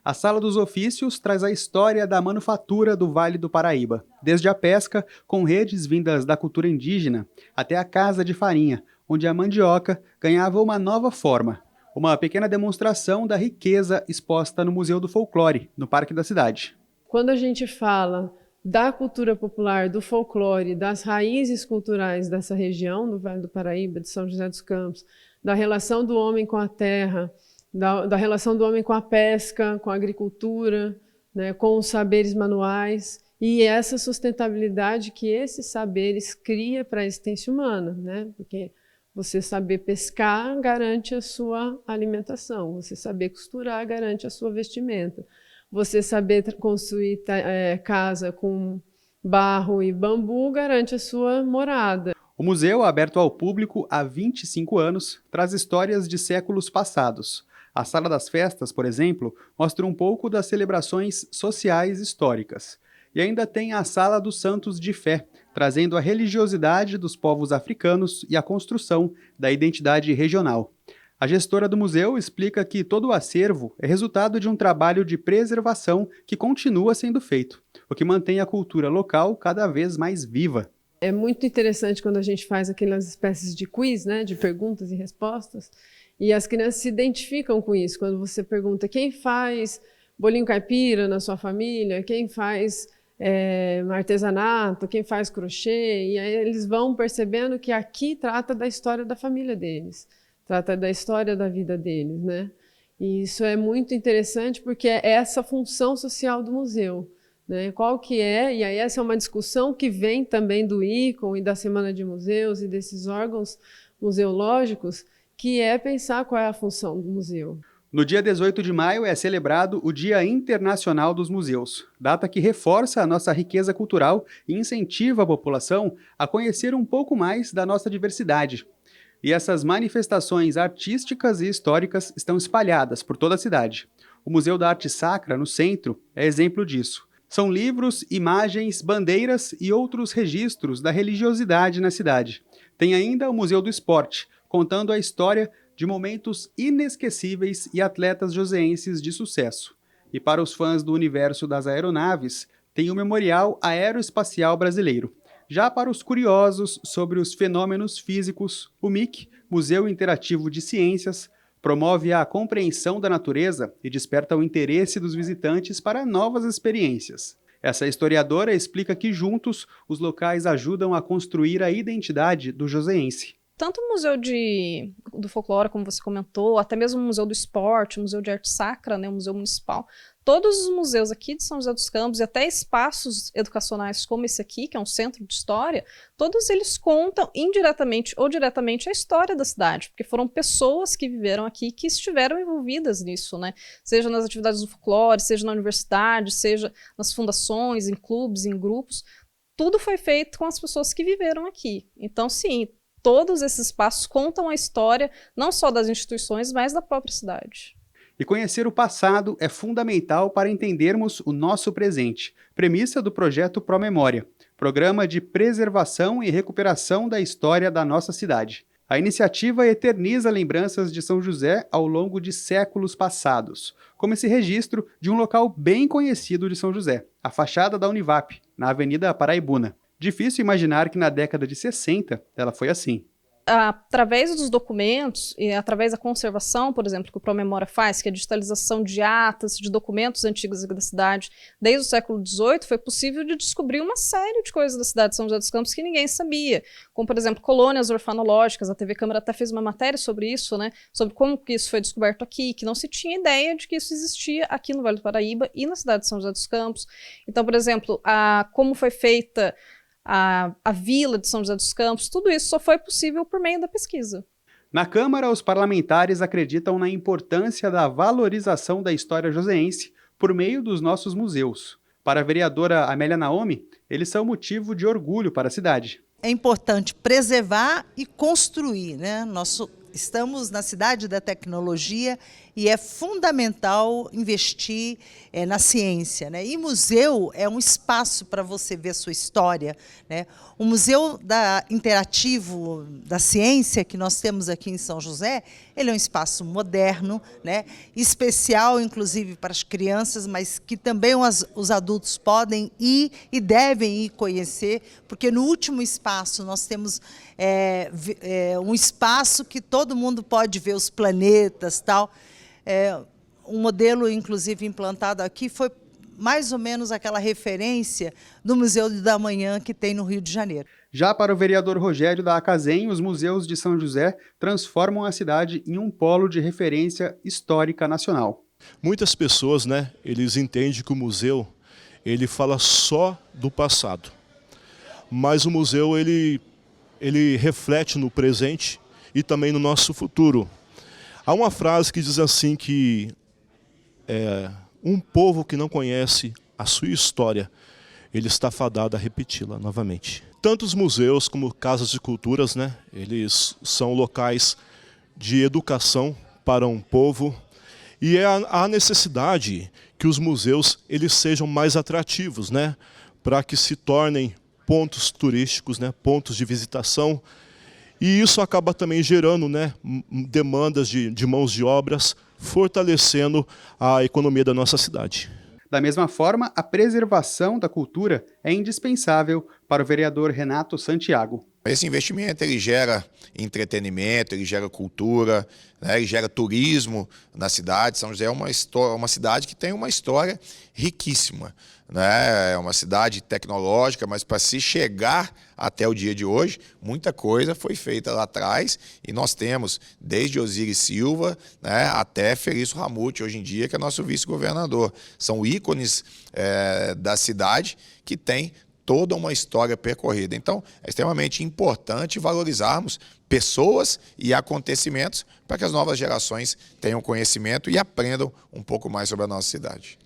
A Sala dos Ofícios traz a história da manufatura do Vale do Paraíba, desde a pesca, com redes vindas da cultura indígena, até a casa de farinha, onde a mandioca ganhava uma nova forma. Uma pequena demonstração da riqueza exposta no Museu do Folclore, no Parque da Cidade. Quando a gente fala da cultura popular, do folclore, das raízes culturais dessa região, do Vale do Paraíba, de São José dos Campos, da relação do homem com a terra, da relação do homem com a pesca, com a agricultura, né, com os saberes manuais, e essa sustentabilidade que esses saberes cria para a existência humana, né? Porque você saber pescar garante a sua alimentação, você saber costurar garante a sua vestimenta, você saber construir casa com barro e bambu garante a sua morada. O museu, aberto ao público há 25 anos, traz histórias de séculos passados. A Sala das Festas, por exemplo, mostra um pouco das celebrações sociais históricas. E ainda tem a Sala dos Santos de Fé, trazendo a religiosidade dos povos africanos e a construção da identidade regional. A gestora do museu explica que todo o acervo é resultado de um trabalho de preservação que continua sendo feito, o que mantém a cultura local cada vez mais viva. É muito interessante quando a gente faz aquelas espécies de quiz, né, de perguntas e respostas, e as crianças se identificam com isso. Quando você pergunta quem faz bolinho caipira na sua família, quem faz artesanato, quem faz crochê, e aí eles vão percebendo que aqui trata da história da família deles, trata da história da vida deles, né? E isso é muito interessante porque é essa função social do museu, né? Qual que é, e aí essa é uma discussão que vem também do ICOM e da Semana de Museus e desses órgãos museológicos, que é pensar qual é a função do museu. No dia 18 de maio é celebrado o Dia Internacional dos Museus, data que reforça a nossa riqueza cultural e incentiva a população a conhecer um pouco mais da nossa diversidade. E essas manifestações artísticas e históricas estão espalhadas por toda a cidade. O Museu da Arte Sacra, no centro, é exemplo disso. São livros, imagens, bandeiras e outros registros da religiosidade na cidade. Tem ainda o Museu do Esporte, contando a história de momentos inesquecíveis e atletas joseenses de sucesso. E para os fãs do universo das aeronaves, tem o Memorial Aeroespacial Brasileiro. Já para os curiosos sobre os fenômenos físicos, o MIC, Museu Interativo de Ciências, promove a compreensão da natureza e desperta o interesse dos visitantes para novas experiências. Essa historiadora explica que juntos os locais ajudam a construir a identidade do joseense. Tanto o Museu do Folclore, como você comentou, até mesmo o Museu do Esporte, o Museu de Arte Sacra, né, o Museu Municipal, todos os museus aqui de São José dos Campos e até espaços educacionais como esse aqui, que é um centro de história, todos eles contam indiretamente ou diretamente a história da cidade, porque foram pessoas que viveram aqui que estiveram envolvidas nisso, né? Seja nas atividades do folclore, seja na universidade, seja nas fundações, em clubes, em grupos, tudo foi feito com as pessoas que viveram aqui. Então, sim, todos esses espaços contam a história, não só das instituições, mas da própria cidade. E conhecer o passado é fundamental para entendermos o nosso presente, premissa do projeto Promemória, Programa de Preservação e Recuperação da História da nossa cidade. A iniciativa eterniza lembranças de São José ao longo de séculos passados, como esse registro de um local bem conhecido de São José, a fachada da Univap, na Avenida Paraibuna. Difícil imaginar que na década de 60 ela foi assim. Através dos documentos e através da conservação, por exemplo, que o Promemória faz, que é a digitalização de atas, de documentos antigos da cidade, desde o século XVIII, foi possível de descobrir uma série de coisas da cidade de São José dos Campos que ninguém sabia, como, por exemplo, colônias orfanológicas. A TV Câmara até fez uma matéria sobre isso, né, sobre como que isso foi descoberto aqui, que não se tinha ideia de que isso existia aqui no Vale do Paraíba e na cidade de São José dos Campos. Então, por exemplo, como foi feita a vila de São José dos Campos, tudo isso só foi possível por meio da pesquisa. Na Câmara, os parlamentares acreditam na importância da valorização da história joseense por meio dos nossos museus. Para a vereadora Amélia Naomi, eles são motivo de orgulho para a cidade. É importante preservar e construir, né? Estamos na cidade da tecnologia e é fundamental investir na ciência, né? E museu é um espaço para você ver a sua história, né? O Museu Interativo da Ciência, que nós temos aqui em São José, ele é um espaço moderno, né? Especial, inclusive, para as crianças, mas que também os adultos podem ir e devem ir conhecer, porque no último espaço nós temos um espaço que todo mundo pode ver os planetas, tal. Um modelo, inclusive, implantado aqui foi mais ou menos aquela referência do Museu da Manhã que tem no Rio de Janeiro. Já para o vereador Rogério da Acazem, os museus de São José transformam a cidade em um polo de referência histórica nacional. Muitas pessoas, né, eles entendem que o museu ele fala só do passado, mas o museu ele reflete no presente e também no nosso futuro. Há uma frase que diz assim que um povo que não conhece a sua história, ele está fadado a repeti-la novamente. Tanto os museus como casas de culturas, né, eles são locais de educação para um povo e há necessidade que os museus eles sejam mais atrativos, né, para que se tornem pontos turísticos, né, pontos de visitação. E isso acaba também gerando, né, demandas de mãos de obras, fortalecendo a economia da nossa cidade. Da mesma forma, a preservação da cultura é indispensável para o vereador Renato Santiago. Esse investimento ele gera entretenimento, ele gera cultura, né, ele gera turismo na cidade. São José é uma cidade que tem uma história riquíssima, né? É uma cidade tecnológica, mas para se chegar até o dia de hoje, muita coisa foi feita lá atrás e nós temos desde Osiris Silva, né, até Felício Ramute, hoje em dia, que é nosso vice-governador. São ícones da cidade que tem toda uma história percorrida. Então, é extremamente importante valorizarmos pessoas e acontecimentos para que as novas gerações tenham conhecimento e aprendam um pouco mais sobre a nossa cidade.